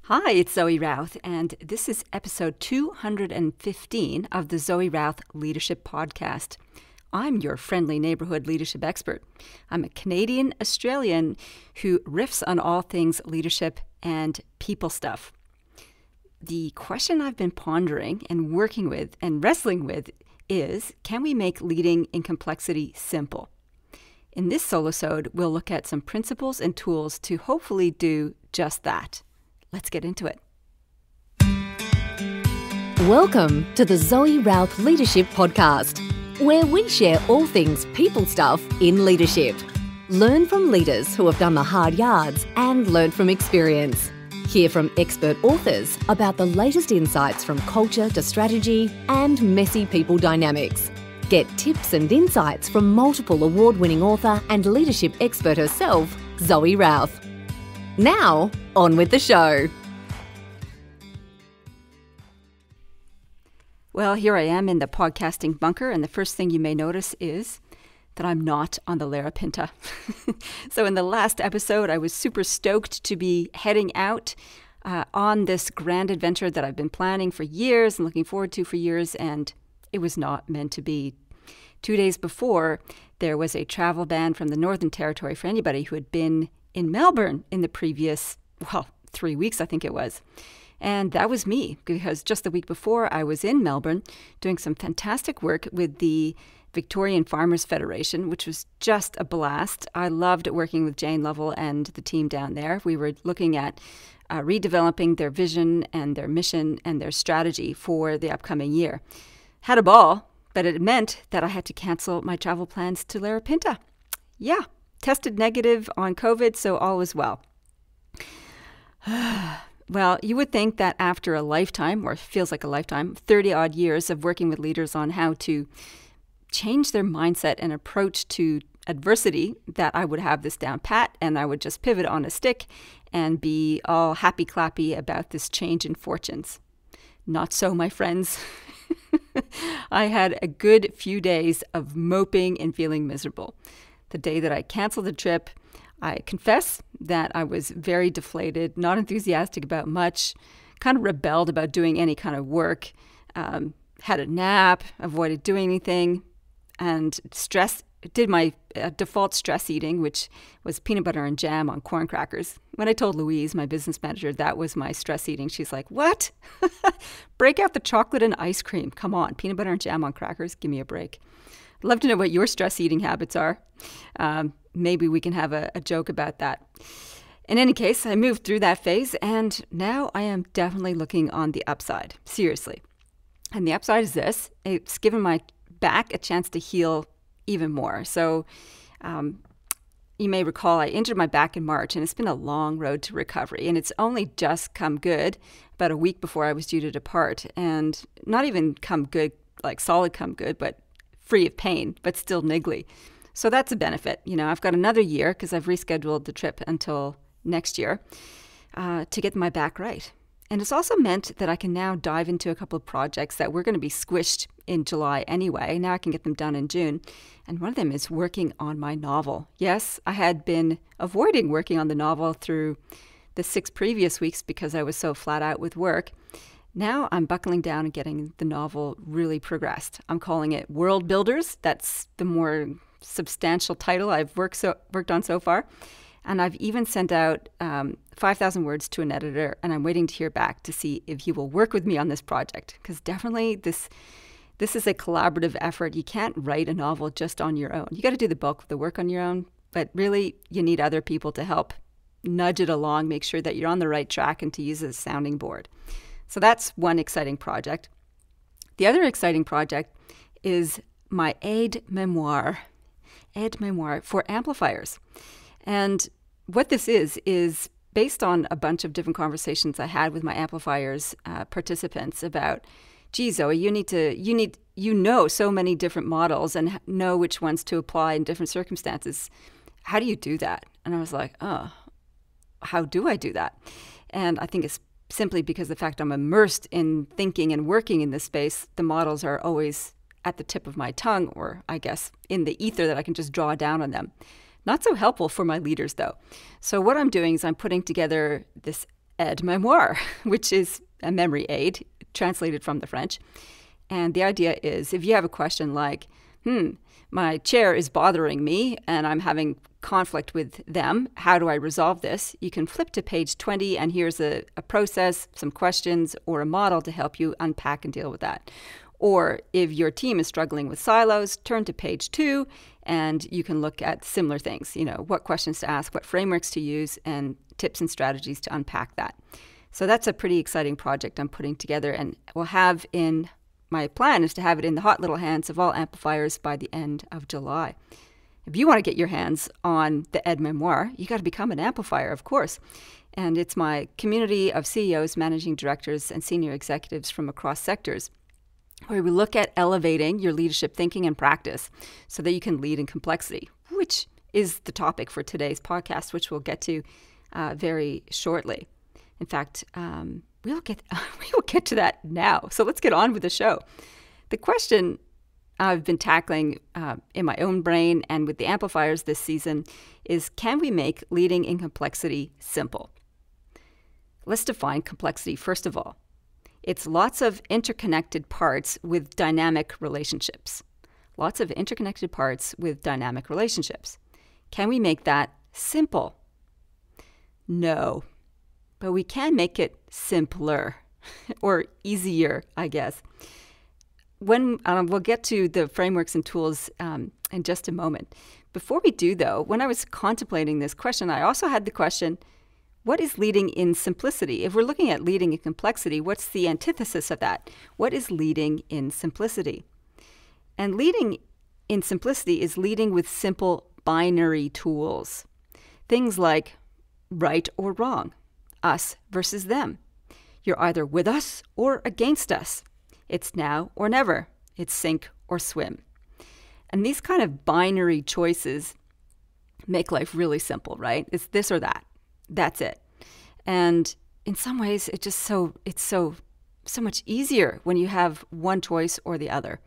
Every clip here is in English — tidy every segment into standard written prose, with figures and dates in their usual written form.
Hi, it's Zoë Routh, and this is episode 215 of the Zoë Routh Leadership Podcast. I'm your friendly neighborhood leadership expert. I'm a Canadian-Australian who riffs on all things leadership and people stuff. The question I've been pondering and working with and wrestling with is, can we make leading in complexity simple? In this solosode, we'll look at some principles and tools to hopefully do just that. Let's get into it. Welcome to the Zoë Routh Leadership Podcast, where we share all things people stuff in leadership. Learn from leaders who have done the hard yards and learn from experience. Hear from expert authors about the latest insights from culture to strategy and messy people dynamics. Get tips and insights from multiple award-winning author and leadership expert herself, Zoë Routh. Now, on with the show. Well, here I am in the podcasting bunker, and the first thing you may notice is that I'm not on the Larapinta. So in the last episode, I was super stoked to be heading out on this grand adventure that I've been planning for years and looking forward to for years, and it was not meant to be. 2 days before, there was a travel ban from the Northern Territory for anybody who had been in Melbourne in the previous, 3 weeks, I think it was. And that was me, because just the week before I was in Melbourne doing some fantastic work with the Victorian Farmers Federation, which was just a blast. I loved working with Jane Lovell and the team down there. We were looking at redeveloping their vision and their mission and their strategy for the upcoming year. Had a ball, but it meant that I had to cancel my travel plans to Larapinta. Yeah. Tested negative on COVID, so all was well. Well, you would think that after a lifetime, or feels like a lifetime, 30-odd years of working with leaders on how to change their mindset and approach to adversity, that I would have this down pat and I would just pivot on a stick and be all happy-clappy about this change in fortunes. Not so, my friends. I had a good few days of moping and feeling miserable. The day that I canceled the trip, I confess that I was very deflated, not enthusiastic about much, kind of rebelled about doing any kind of work, had a nap, avoided doing anything, and did my default stress eating, which was peanut butter and jam on corn crackers. When I told Louise, my business manager, that was my stress eating, she's like, "What? Break out the chocolate and ice cream. Come on, peanut butter and jam on crackers, give me a break." I'd love to know what your stress eating habits are. Maybe we can have a joke about that. In any case, I moved through that phase, and now I am definitely looking on the upside. Seriously. And the upside is this. It's given my back a chance to heal even more. So you may recall I injured my back in March, and it's been a long road to recovery. And it's only just come good about a week before I was due to depart. And not even come good, like solid come good, but free of pain, but still niggly. So that's a benefit. You know, I've got another year, because I've rescheduled the trip until next year, to get my back right. And it's also meant that I can now dive into a couple of projects that were going to be squished in July anyway. Now I can get them done in June. And one of them is working on my novel. Yes, I had been avoiding working on the novel through the 6 previous weeks because I was so flat out with work. Now I'm buckling down and getting the novel really progressed. I'm calling it World Builders. That's the more substantial title I've worked on so far. And I've even sent out 5,000 words to an editor, and I'm waiting to hear back to see if he will work with me on this project. Because definitely this is a collaborative effort. You can't write a novel just on your own. You got to do the bulk of the work on your own, but really you need other people to help nudge it along, make sure that you're on the right track, and to use as a sounding board. So that's one exciting project. The other exciting project is my aide-memoir for amplifiers. And what this is based on a bunch of different conversations I had with my amplifiers participants about, gee, Zoë, you know so many different models and know which ones to apply in different circumstances. How do you do that? And I was like, oh, how do I do that? And I think it's simply because the fact I'm immersed in thinking and working in this space, the models are always at the tip of my tongue, or I guess in the ether that I can just draw down on them. Not so helpful for my leaders, though. So what I'm doing is I'm putting together this aide-memoire, which is a memory aid translated from the French. And the idea is if you have a question like, my chair is bothering me and I'm having conflict with them, how do I resolve this? You can flip to page 20 and here's a process, some questions, or a model to help you unpack and deal with that. Or if your team is struggling with silos, turn to page 2 and you can look at similar things, what questions to ask, what frameworks to use, and tips and strategies to unpack that. So that's a pretty exciting project I'm putting together, and we'll have my plan is to have it in the hot little hands of all amplifiers by the end of July. If you want to get your hands on the aide-memoire, you got to become an amplifier, of course. And it's my community of CEOs, managing directors, and senior executives from across sectors, where we look at elevating your leadership thinking and practice so that you can lead in complexity, which is the topic for today's podcast, which we'll get to very shortly. In fact, we will get to that now. So let's get on with the show. The question I've been tackling in my own brain and with the amplifiers this season is, can we make leading in complexity simple? Let's define complexity first of all. It's lots of interconnected parts with dynamic relationships. Lots of interconnected parts with dynamic relationships. Can we make that simple? No. But we can make it simpler or easier, I guess. When we'll get to the frameworks and tools in just a moment. Before we do, though, when I was contemplating this question, I also had the question, what is leading in simplicity? If we're looking at leading in complexity, what's the antithesis of that? What is leading in simplicity? And leading in simplicity is leading with simple binary tools. Things like right or wrong, us versus them. You're either with us or against us. It's now or never. It's sink or swim. And these kind of binary choices make life really simple, right? It's this or that. That's it. And in some ways, it's so much easier when you have one choice or the other.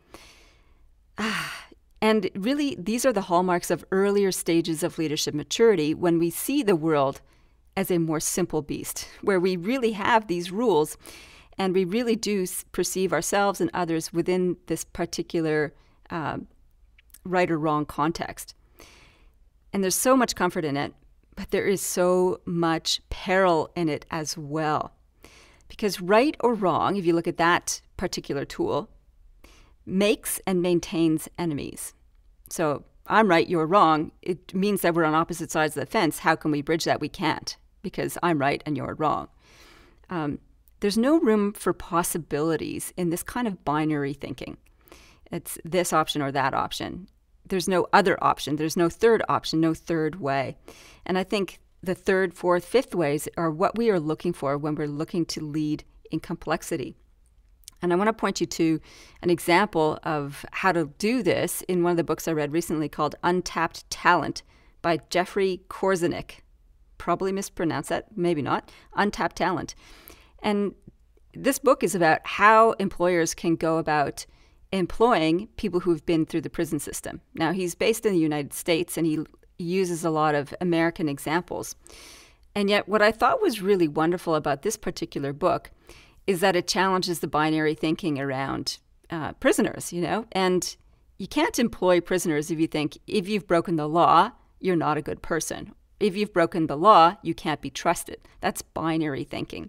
And really, these are the hallmarks of earlier stages of leadership maturity, when we see the world as a more simple beast, where we really have these rules and we really do perceive ourselves and others within this particular right or wrong context. And there's so much comfort in it, but there is so much peril in it as well. Because right or wrong, if you look at that particular tool, makes and maintains enemies. So I'm right, you're wrong. It means that we're on opposite sides of the fence. How can we bridge that? We can't, because I'm right and you're wrong. There's no room for possibilities in this kind of binary thinking. It's this option or that option. There's no other option. There's no third option, no third way. And I think the third, fourth, fifth ways are what we are looking for when we're looking to lead in complexity. And I want to point you to an example of how to do this in one of the books I read recently called Untapped Talent by Jeffrey Korzenik. Probably mispronounced that, maybe not. Untapped Talent. And this book is about how employers can go about employing people who've been through the prison system. Now, he's based in the United States, and he uses a lot of American examples. And yet, what I thought was really wonderful about this particular book is that it challenges the binary thinking around prisoners, And you can't employ prisoners if you think, if you've broken the law, you're not a good person. If you've broken the law, you can't be trusted. That's binary thinking.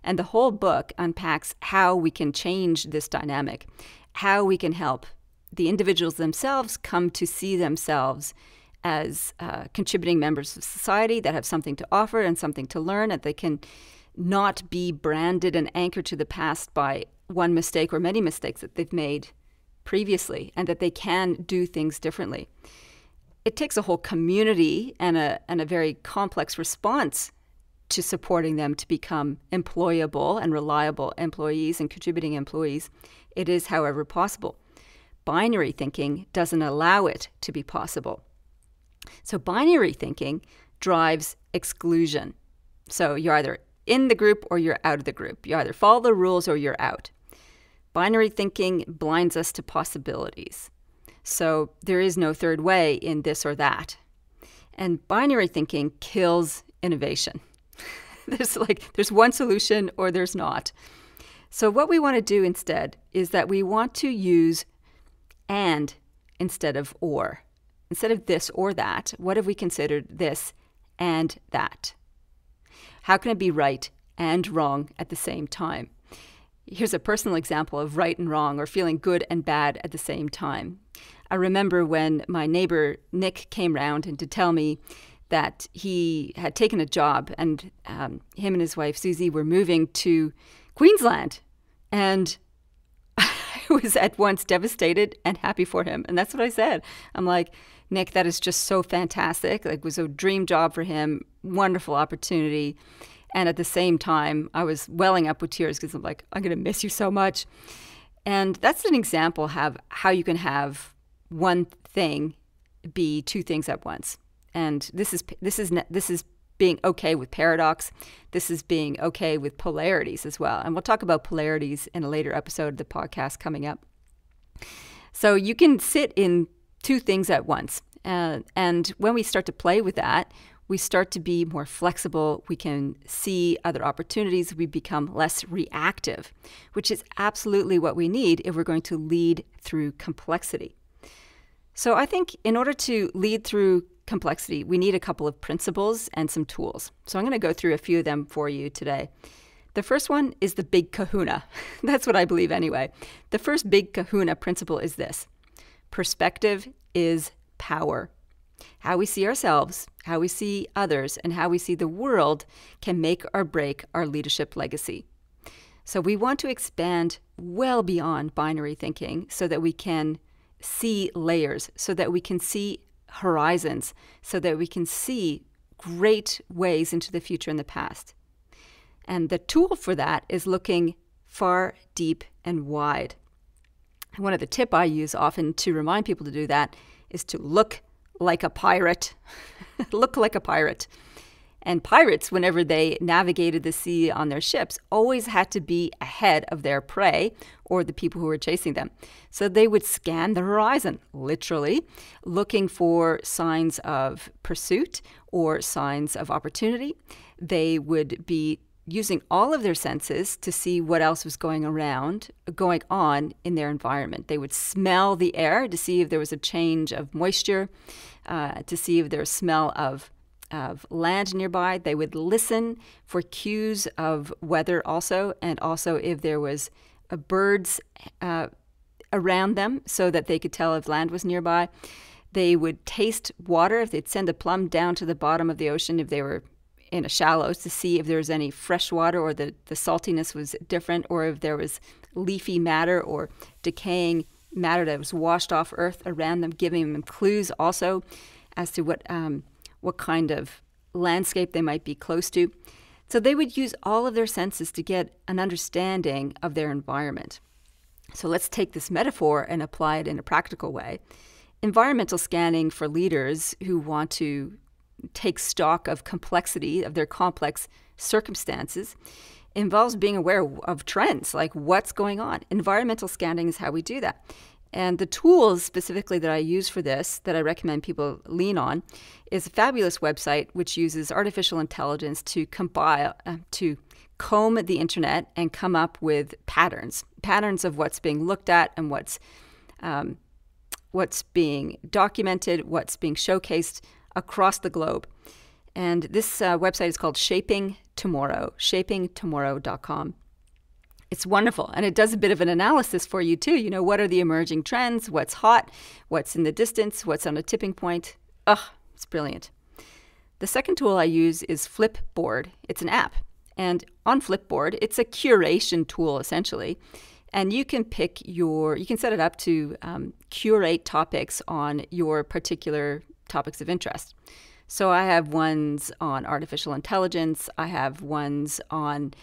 And the whole book unpacks how we can change this dynamic, how we can help the individuals themselves come to see themselves as contributing members of society that have something to offer and something to learn, and they can not be branded and anchored to the past by one mistake or many mistakes that they've made previously, and that they can do things differently. It takes a whole community and a very complex response to supporting them to become employable and reliable employees and contributing employees. It is, however, possible. Binary thinking doesn't allow it to be possible. So binary thinking drives exclusion. So you're either in the group or you're out of the group. You either follow the rules or you're out. Binary thinking blinds us to possibilities. So there is no third way in this or that. And binary thinking kills innovation. there's one solution or there's not. So what we want to do instead is that we want to use and instead of or. Instead of this or that, what have we considered this and that? How can it be right and wrong at the same time? Here's a personal example of right and wrong, or feeling good and bad at the same time. I remember when my neighbor Nick came round and to tell me that he had taken a job, and him and his wife Susie were moving to Queensland. And I was at once devastated and happy for him. And that's what I said. I'm like, Nick, that is just so fantastic. Like, it was a dream job for him, wonderful opportunity. And at the same time, I was welling up with tears because I'm like, I'm going to miss you so much. And that's an example of how you can have one thing be two things at once. And this is being okay with paradox. This is being okay with polarities as well. And we'll talk about polarities in a later episode of the podcast coming up. So you can sit in two things at once. And when we start to play with that, we start to be more flexible. We can see other opportunities. We become less reactive, which is absolutely what we need if we're going to lead through complexity. So I think in order to lead through complexity, we need a couple of principles and some tools. So I'm going to go through a few of them for you today. The first one is the big kahuna. That's what I believe anyway. The first big kahuna principle is this: perspective is power. How we see ourselves, how we see others, and how we see the world can make or break our leadership legacy. So we want to expand well beyond binary thinking so that we can see layers, so that we can see horizons, so that we can see great ways into the future and the past. And the tool for that is looking far, deep, and wide. One of the tips I use often to remind people to do that is to look like a pirate. Look like a pirate. And pirates, whenever they navigated the sea on their ships, always had to be ahead of their prey or the people who were chasing them. So they would scan the horizon, literally, looking for signs of pursuit or signs of opportunity. They would be using all of their senses to see what else was going on in their environment. They would smell the air to see if there was a change of moisture, to see if there was smell of land nearby. They would listen for cues of weather also, and also if there was birds around them so that they could tell if land was nearby. They would taste water. If they'd send a plum down to the bottom of the ocean if they were in a shallows, to see if there was any fresh water or the saltiness was different, or if there was leafy matter or decaying matter that was washed off earth around them, giving them clues also as to what kind of landscape they might be close to. So they would use all of their senses to get an understanding of their environment. So let's take this metaphor and apply it in a practical way. Environmental scanning for leaders who want to take stock of complexity, of their complex circumstances, involves being aware of trends, like what's going on. Environmental scanning is how we do that. And the tools specifically that I use for this, that I recommend people lean on, is a fabulous website which uses artificial intelligence to comb the internet and come up with patterns of what's being looked at and what's being documented, what's being showcased across the globe. And this website is called Shaping Tomorrow, shapingtomorrow.com. It's wonderful, and it does a bit of an analysis for you too. You know, what are the emerging trends, what's hot, what's in the distance, what's on a tipping point. It's brilliant. The second tool I use is Flipboard. It's an app, and on Flipboard, it's a curation tool essentially. And you can set it up to curate topics on your particular topics of interest. So I have ones on artificial intelligence. I have ones on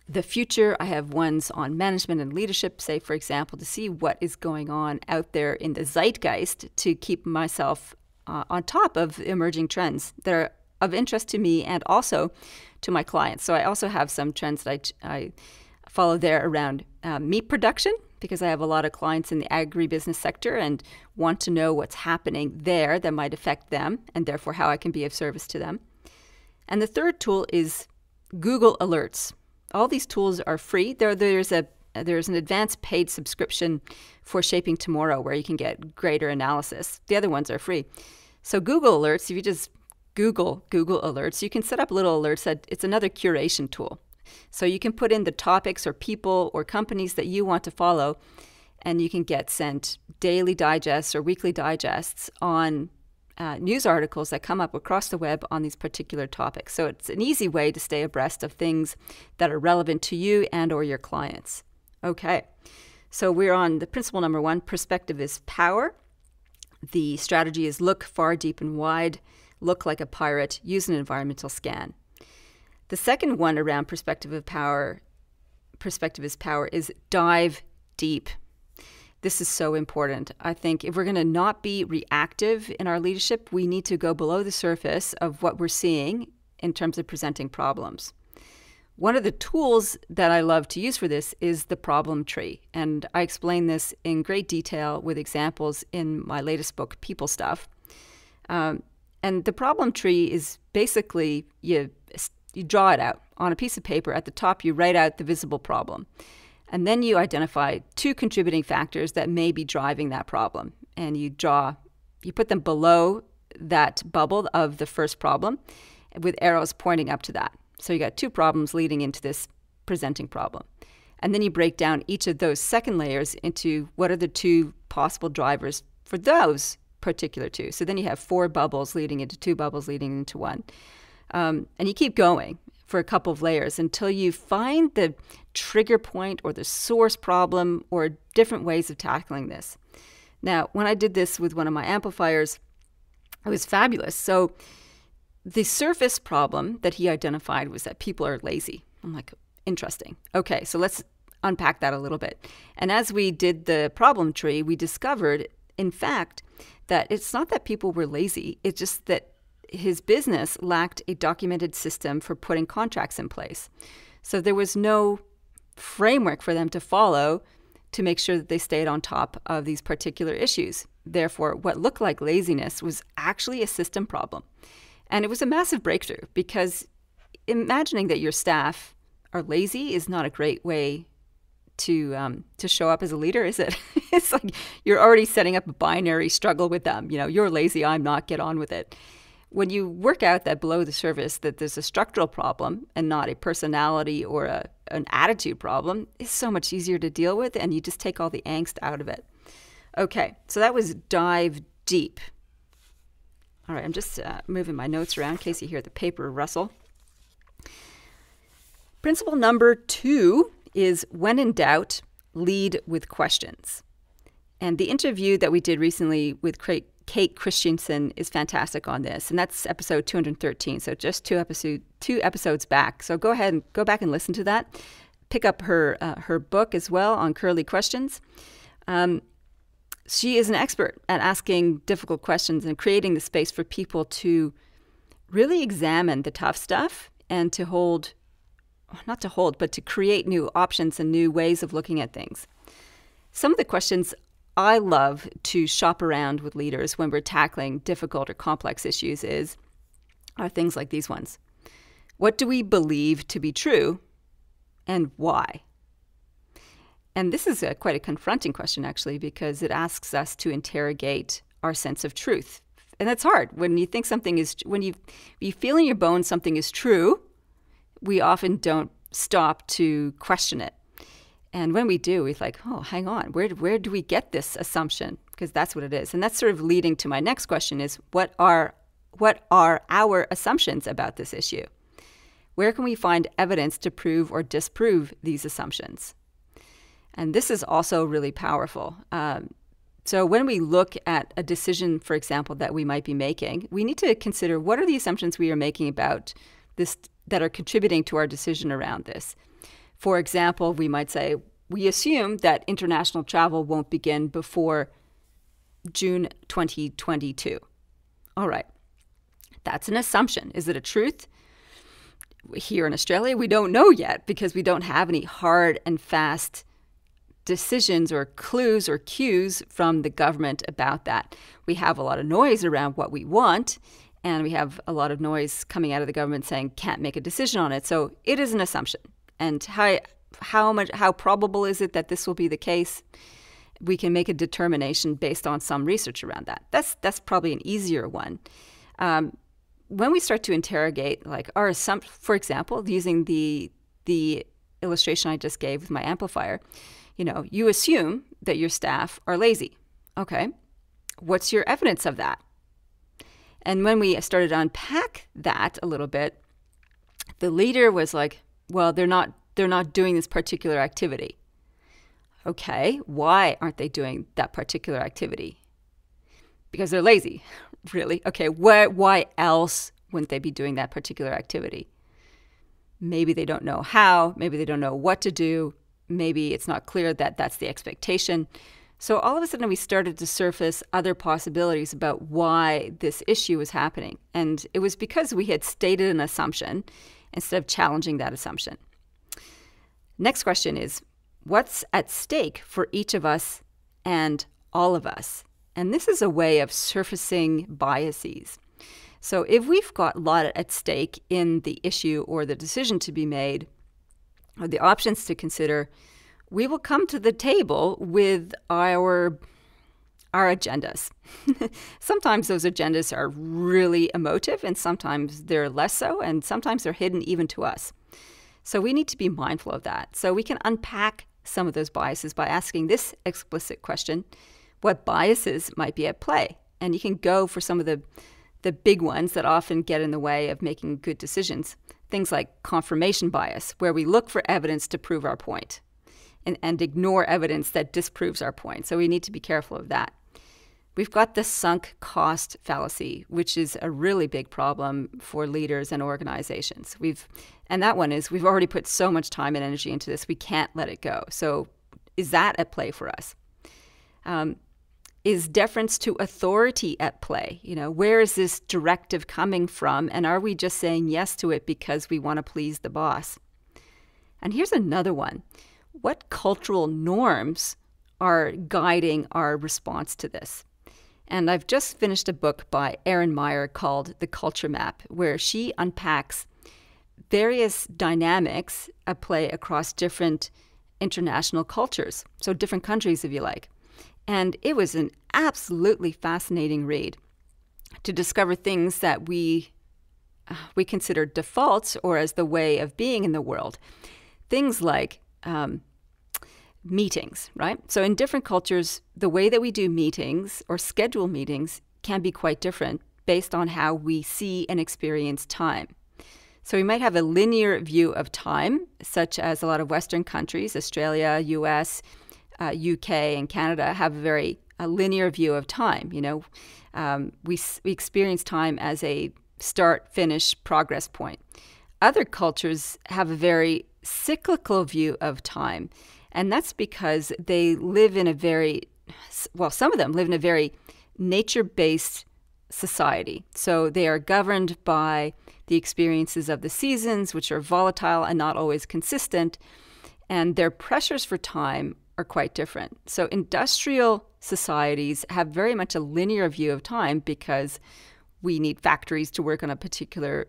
the future. I have ones on management and leadership, say, for example, to see what is going on out there in the zeitgeist, to keep myself on top of emerging trends that are of interest to me and also to my clients. So I also have some trends that I follow there around meat production, because I have a lot of clients in the agribusiness sector and want to know what's happening there that might affect them, and therefore how I can be of service to them. And the third tool is Google Alerts. All these tools are free. There's an advanced paid subscription for Shaping Tomorrow where you can get greater analysis. The other ones are free. So Google Alerts, if you just Google Alerts, you can set up little alerts. It's another curation tool. So you can put in the topics or people or companies that you want to follow, and you can get sent daily digests or weekly digests on news articles that come up across the web on these particular topics. So it's an easy way to stay abreast of things that are relevant to you and or your clients. Okay, so we're on the principle number 1, perspective is power. The strategy is look far, deep, and wide, look like a pirate, use an environmental scan. The second one around perspective is power is dive deep. This is so important. I think if we're going to not be reactive in our leadership, we need to go below the surface of what we're seeing in terms of presenting problems. One of the tools that I love to use for this is the problem tree. And I explain this in great detail with examples in my latest book, People Stuff. And the problem tree is basically you draw it out on a piece of paper. At the top, you write out the visible problem. And then you identify 2 contributing factors that may be driving that problem. And you put them below that bubble of the first problem with arrows pointing up to that. So you got 2 problems leading into this presenting problem. And then you break down each of those second layers into what are the 2 possible drivers for those particular 2. So then you have 4 bubbles leading into 2 bubbles leading into 1. And you keep going for a couple of layers until you find the trigger point or the source problem or different ways of tackling this. Now, when I did this with one of my amplifiers, it was fabulous. So the surface problem that he identified was that people are lazy. I'm like, interesting. Okay, so let's unpack that a little bit. And as we did the problem tree, we discovered, in fact, that it's not that people were lazy. It's just that his business lacked a documented system for putting contracts in place. So there was no framework for them to follow to make sure that they stayed on top of these particular issues. Therefore, what looked like laziness was actually a system problem. And it was a massive breakthrough because imagining that your staff are lazy is not a great way to show up as a leader, is it? It's like you're already setting up a binary struggle with them. You're lazy, I'm not, get on with it. When you work out that below the surface that there's a structural problem and not a personality or an attitude problem, it's so much easier to deal with, and you just take all the angst out of it. Okay, so that was dive deep. All right, I'm just moving my notes around in case you hear the paper rustle. Principle number 2 is when in doubt, lead with questions. And the interview that we did recently with Kate Christensen is fantastic on this, and that's episode 213, so just two episodes back. So go ahead and go back and listen to that. Pick up her book as well on curly questions. She is an expert at asking difficult questions and creating the space for people to really examine the tough stuff and to create new options and new ways of looking at things. Some of the questions I love to shop around with leaders when we're tackling difficult or complex issues are things like these ones. What do we believe to be true and why? And this is quite a confronting question, actually, because it asks us to interrogate our sense of truth. And that's hard. When you think when you feel in your bones something is true, we often don't stop to question it. And when we do, we're like, oh, hang on, where do we get this assumption? Because that's what it is. And that's sort of leading to my next question is, what are our assumptions about this issue? Where can we find evidence to prove or disprove these assumptions? And this is also really powerful. So when we look at a decision, for example, that we might be making, we need to consider what are the assumptions we are making about this that are contributing to our decision around this. For example, we might say, we assume that international travel won't begin before June 2022. All right, that's an assumption. Is it a truth? Here in Australia, we don't know yet because we don't have any hard and fast decisions or clues or cues from the government about that. We have a lot of noise around what we want, And we have a lot of noise coming out of the government saying can't make a decision on it. So it is an assumption. And how probable is it that this will be the case? We can make a determination based on some research around that. That's probably an easier one. When we start to interrogate, like our assumption, for example, using the illustration I just gave with my amplifier, you assume that your staff are lazy. Okay, what's your evidence of that? And when we started to unpack that a little bit, the leader was like, well, they're not doing this particular activity. Okay, why aren't they doing that particular activity? Because they're lazy. Really? Okay, why else wouldn't they be doing that particular activity? Maybe they don't know how, maybe they don't know what to do, maybe it's not clear that that's the expectation. So all of a sudden we started to surface other possibilities about why this issue was happening. And it was because we had stated an assumption instead of challenging that assumption. Next question is, what's at stake for each of us and all of us? And this is a way of surfacing biases. So if we've got a lot at stake in the issue or the decision to be made, or the options to consider, we will come to the table with our agendas. Sometimes those agendas are really emotive, and sometimes they're less so, and sometimes they're hidden even to us. So we need to be mindful of that. So we can unpack some of those biases by asking this explicit question: what biases might be at play? And you can go for some of the big ones that often get in the way of making good decisions. Things like confirmation bias, where we look for evidence to prove our point and ignore evidence that disproves our point. So we need to be careful of that. We've got the sunk cost fallacy, which is a really big problem for leaders and organizations. And that one is, we've already put so much time and energy into this, we can't let it go. So is that at play for us? Is deference to authority at play? Where is this directive coming from? And are we just saying yes to it because we want to please the boss? And here's another one. What cultural norms are guiding our response to this? And I've just finished a book by Erin Meyer called The Culture Map, where she unpacks various dynamics at play across different international cultures. So different countries, if you like. And it was an absolutely fascinating read to discover things that we consider defaults or as the way of being in the world. Things like meetings, right? So in different cultures, the way that we do meetings or schedule meetings can be quite different based on how we see and experience time. So we might have a linear view of time, such as a lot of Western countries, Australia, US, UK, and Canada have a linear view of time. We experience time as a start, finish, progress point. Other cultures have a very cyclical view of time, and that's because they live in some of them live in a very nature-based society. So they are governed by the experiences of the seasons, which are volatile and not always consistent, and their pressures for time are quite different. So industrial societies have very much a linear view of time because we need factories to work on a particular,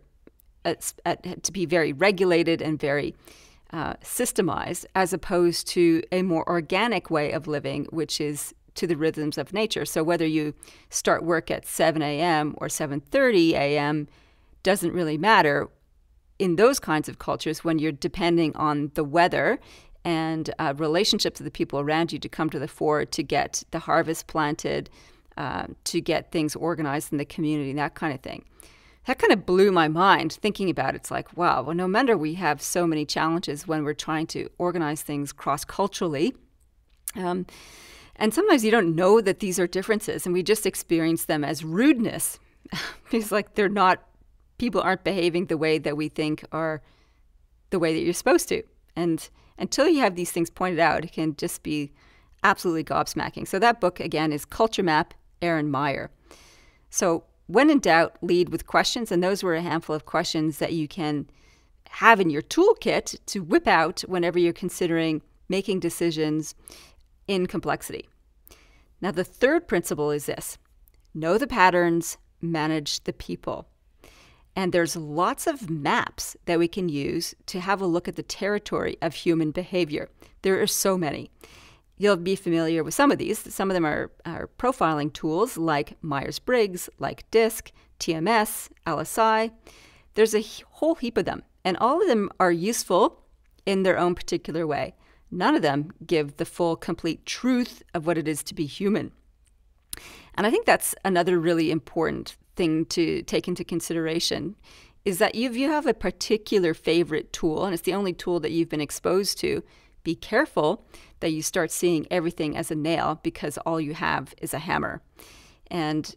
to be very regulated and very systemized, as opposed to a more organic way of living, which is to the rhythms of nature. So whether you start work at 7 a.m. or 7:30 a.m. doesn't really matter in those kinds of cultures when you're depending on the weather and relationships of the people around you to come to the fore to get the harvest planted, to get things organized in the community, that kind of thing. That kind of blew my mind thinking about it. It's like, wow, well, no wonder we have so many challenges when we're trying to organize things cross-culturally. And sometimes you don't know that these are differences, and we just experience them as rudeness. It's like people aren't behaving the way that we think are the way that you're supposed to. And until you have these things pointed out, it can just be absolutely gobsmacking. So that book, again, is Culture Map, Erin Meyer. So when in doubt, lead with questions. And those were a handful of questions that you can have in your toolkit to whip out whenever you're considering making decisions in complexity. Now, the third principle is this: know the patterns, manage the people. And there's lots of maps that we can use to have a look at the territory of human behavior. There are so many. You'll be familiar with some of these. Some of them are profiling tools like Myers-Briggs, like DISC, TMS, LSI. There's a whole heap of them, and all of them are useful in their own particular way. None of them give the full, complete truth of what it is to be human. And I think that's another really important thing to take into consideration, is that if you have a particular favorite tool, and it's the only tool that you've been exposed to, be careful that you start seeing everything as a nail because all you have is a hammer. And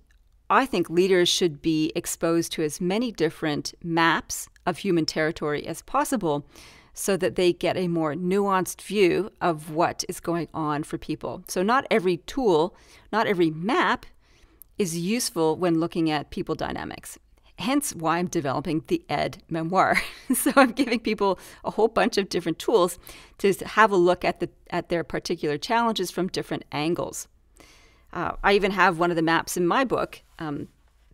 I think leaders should be exposed to as many different maps of human territory as possible so that they get a more nuanced view of what is going on for people. So not every tool, not every map is useful when looking at people dynamics. Hence why I'm developing the Ed Memoir. So I'm giving people a whole bunch of different tools to have a look at their particular challenges from different angles. I even have one of the maps in my book,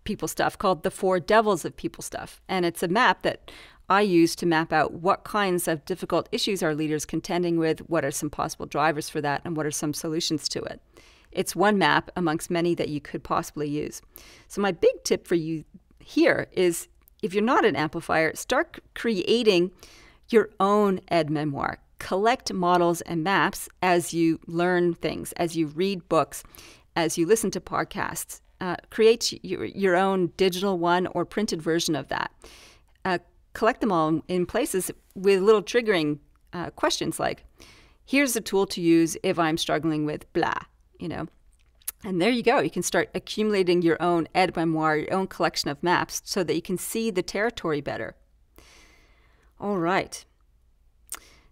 People Stuff, called The Four Devils of People Stuff. And it's a map that I use to map out what kinds of difficult issues are leaders contending with, what are some possible drivers for that, and what are some solutions to it. It's one map amongst many that you could possibly use. So my big tip for you here is, if you're not an amplifier, start creating your own Ed Memoir. Collect models and maps as you learn things, as you read books, as you listen to podcasts. Create your own digital one or printed version of that. Collect them all in places with little triggering questions like, here's a tool to use if I'm struggling with blah, And there you go. You can start accumulating your own Ed Memoir, your own collection of maps, so that you can see the territory better. All right.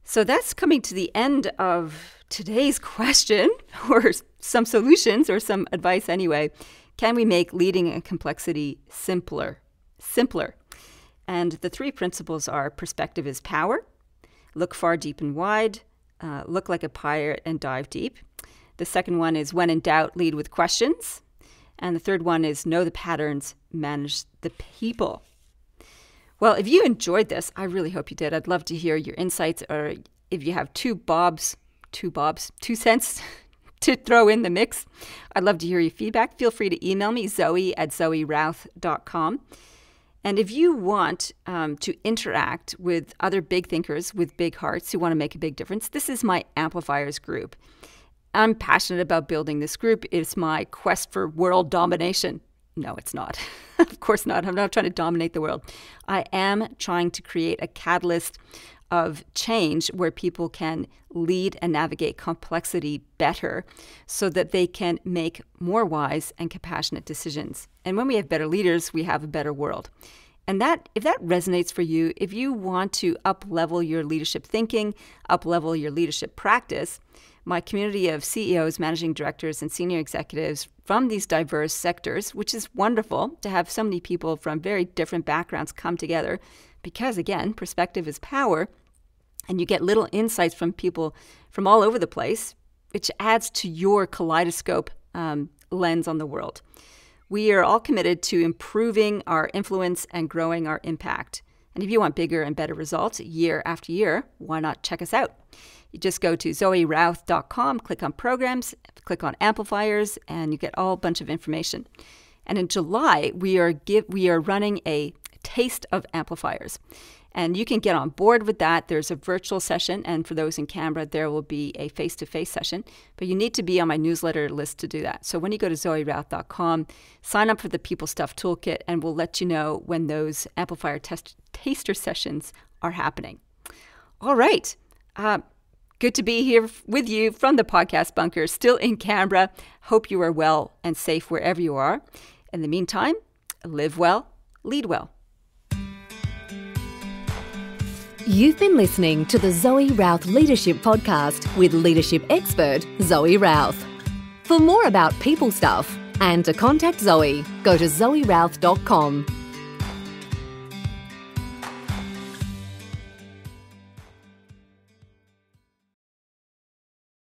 So that's coming to the end of today's question, or some solutions, or some advice anyway. Can we make leading and complexity simpler? And the three principles are: perspective is power, look far, deep, and wide, look like a pirate and dive deep. The second one is, when in doubt, lead with questions. And the third one is, know the patterns, manage the people. Well, if you enjoyed this, I really hope you did. I'd love to hear your insights, or if you have 2 cents to throw in the mix, I'd love to hear your feedback. Feel free to email me, zoe@zoerouth.com. And if you want to interact with other big thinkers with big hearts who want to make a big difference, this is my Amplifiers group. I'm passionate about building this group. It's my quest for world domination. No, it's not. Of course not. I'm not trying to dominate the world. I am trying to create a catalyst of change where people can lead and navigate complexity better so that they can make more wise and compassionate decisions. And when we have better leaders, we have a better world. And that, if that resonates for you, if you want to up-level your leadership thinking, up-level your leadership practice, my community of CEOs, managing directors, and senior executives from these diverse sectors, which is wonderful to have so many people from very different backgrounds come together, because, again, perspective is power, and you get little insights from people from all over the place, which adds to your kaleidoscope lens on the world. We are all committed to improving our influence and growing our impact. And if you want bigger and better results year after year, why not check us out? You just go to zoerouth.com, click on programs, click on amplifiers, and you get a whole bunch of information. And in July, we are running a taste of amplifiers. And you can get on board with that. There's a virtual session, and for those in Canberra, there will be a face-to-face session. But you need to be on my newsletter list to do that. So when you go to zoerouth.com, sign up for the People Stuff Toolkit, and we'll let you know when those amplifier taster sessions are happening. All right. Good to be here with you from the podcast bunker, still in Canberra. Hope you are well and safe wherever you are. In the meantime, live well, lead well. You've been listening to the Zoë Routh Leadership Podcast with leadership expert Zoë Routh. For more about People Stuff and to contact Zoë, go to zoerouth.com.